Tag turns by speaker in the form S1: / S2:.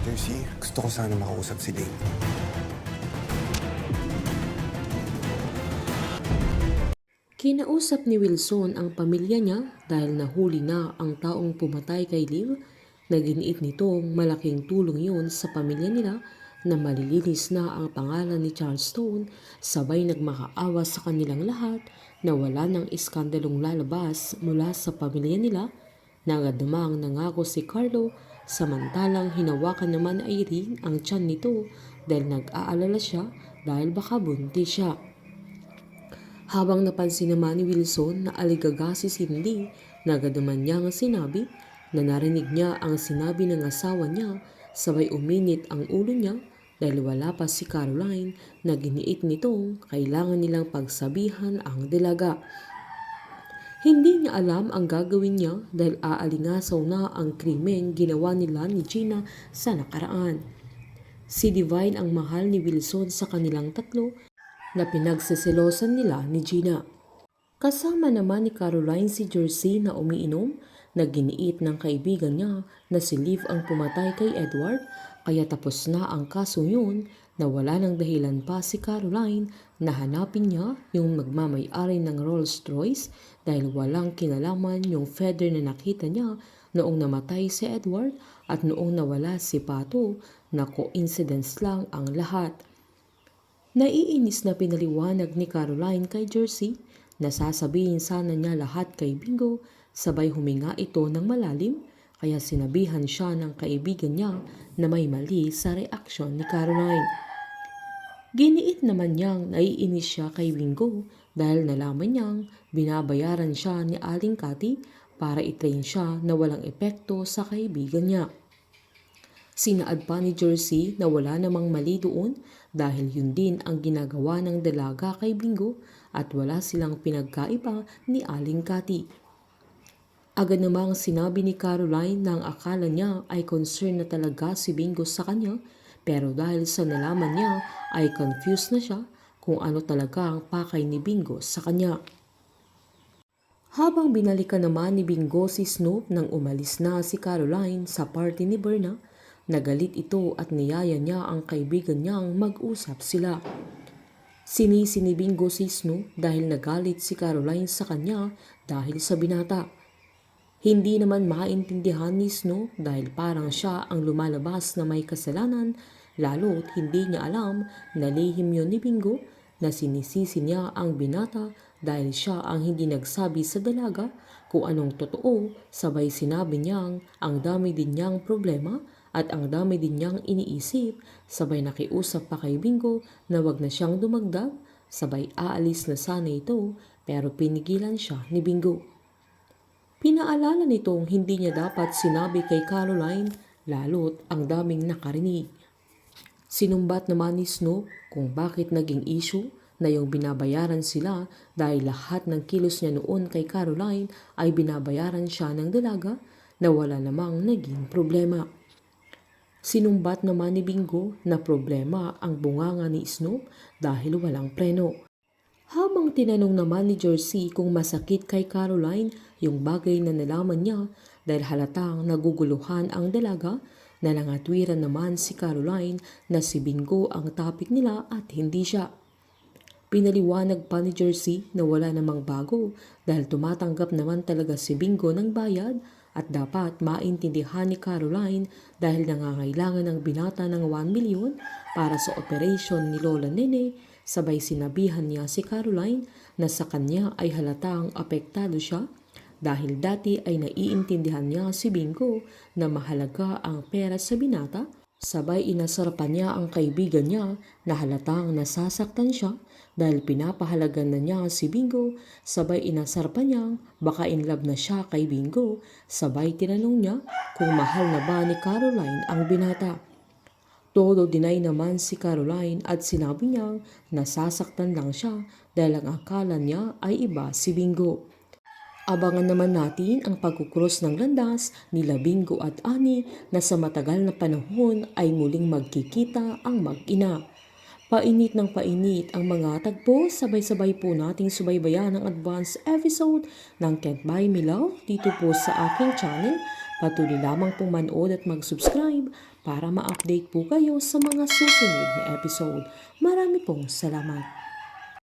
S1: Jersey, gusto ko sana makausap si Lane.
S2: Kinausap ni Wilson ang pamilya niya dahil nahuli na ang taong pumatay kay Liv na giniit nitong malaking tulong yun sa pamilya nila na malilinis na ang pangalan ni Charles Stone sabay nagmakaawa sa kanilang lahat na wala ng iskandalong lalabas mula sa pamilya nila na agad namang nangako si Carlo samantalang hinawakan naman ay Irene ang tiyan nito dahil nag-aalala siya dahil baka buntis siya. Habang napansin naman ni Wilson na aligaga si Cindy, na agad naman niyang sinabi na narinig niya ang sinabi ng asawa niya sabay uminit ang ulo niya dahil wala pa si Caroline na giniit nitong kailangan nilang pagsabihan ang dalaga. Hindi niya alam ang gagawin niya dahil aalingasaw na ang krimen ginawa nila ni Gina sa nakaraan. Si Divine ang mahal ni Wilson sa kanilang tatlo na pinagseselosan nila ni Gina. Kasama naman ni Caroline si Jersey na umiinom na giniit ng kaibigan niya na si Liv ang pumatay kay Edward kaya tapos na ang kasong yun na wala ng dahilan pa si Caroline na hanapin niya yung magmamay-ari ng Rolls Royce dahil walang kinalaman yung feather na nakita niya noong namatay si Edward at noong nawala si Pato na coincidence lang ang lahat. Naiinis na pinaliwanag ni Caroline kay Jersey na sasabihin sana niya lahat kay Bingo sabay huminga ito ng malalim kaya sinabihan siya ng kaibigan niya na may mali sa reaksyon ni Caroline. Giniit naman niyang naiinis siya kay Bingo dahil nalaman niyang binabayaran siya ni Aling Cathy para itrain siya na walang epekto sa kaibigan niya. Sinaad pa ni Jersey na wala namang mali doon dahil yun din ang ginagawa ng dalaga kay Bingo at wala silang pinagkaiba ni Aling Cathy. Agad namang sinabi ni Caroline na ang akala niya ay concern na talaga si Bingo sa kanya pero dahil sa nalaman niya ay confused na siya kung ano talaga ang pakay ni Bingo sa kanya. Habang binalikan naman ni Bingo si Snoop nang umalis na si Caroline sa party ni Berna, nagalit ito at niyaya niya ang kaibigan niyang mag-usap sila. Sinisi ni Bingo si Snoop dahil nagalit si Caroline sa kanya dahil sa binata. Hindi naman maintindihan ni Snoop dahil parang siya ang lumalabas na may kasalanan lalo't hindi niya alam na lihim yun ni Bingo na sinisisi niya ang binata dahil siya ang hindi nagsabi sa dalaga kung anong totoo sabay sinabi niyang ang dami din niyang problema at ang dami din niyang iniisip sabay nakiusap pa kay Bingo na wag na siyang dumagdag sabay aalis na sana ito pero pinigilan siya ni Bingo. Pinaalala nitong hindi niya dapat sinabi kay Caroline lalo't ang daming nakarinig. Sinumbat naman ni Snoop kung bakit naging issue na yung binabayaran sila dahil lahat ng kilos niya noon kay Caroline ay binabayaran siya ng dalaga na wala namang naging problema. Sinumbat naman ni Bingo na problema ang bunganga ni Snoop dahil walang preno. Habang tinanong naman ni Jersey kung masakit kay Caroline yung bagay na nalaman niya dahil halatang naguguluhan ang dalaga, nalangatwiran naman si Caroline na si Bingo ang topic nila at hindi siya. Pinaliwanag pa ni Jersey na wala namang bago dahil tumatanggap naman talaga si Bingo ng bayad at dapat maintindihan ni Caroline dahil nangangailangan ng binata ng 1 milyon para sa operasyon ni Lola Nene. Sabay sinabihan niya si Caroline na sa kanya ay halatang apektado siya dahil dati ay naiintindihan niya si Bingo na mahalaga ang pera sa binata. Sabay inasarapan niya ang kaibigan niya na halatang nasasaktan siya dahil pinapahalagan na niya si Bingo. Sabay inasarapan niyang baka in love na siya kay Bingo. Sabay tinanong niya kung mahal na ba ni Caroline ang binata. Todo deny naman si Caroline at sinabi niyang nasasaktan lang siya dahil ang akala niya ay iba si Bingo. Abangan naman natin ang pagkukros ng landas nila Bingo at Ani na sa matagal na panahon ay muling magkikita ang mag-ina. Painit ng painit ang mga tagpo, sabay-sabay po nating subaybayan ang advance episode ng Can't Buy Me Love dito po sa aking channel. Patuloy lamang pong manood at mag-subscribe para ma-update po kayo sa mga susunod na episode. Marami pong salamat.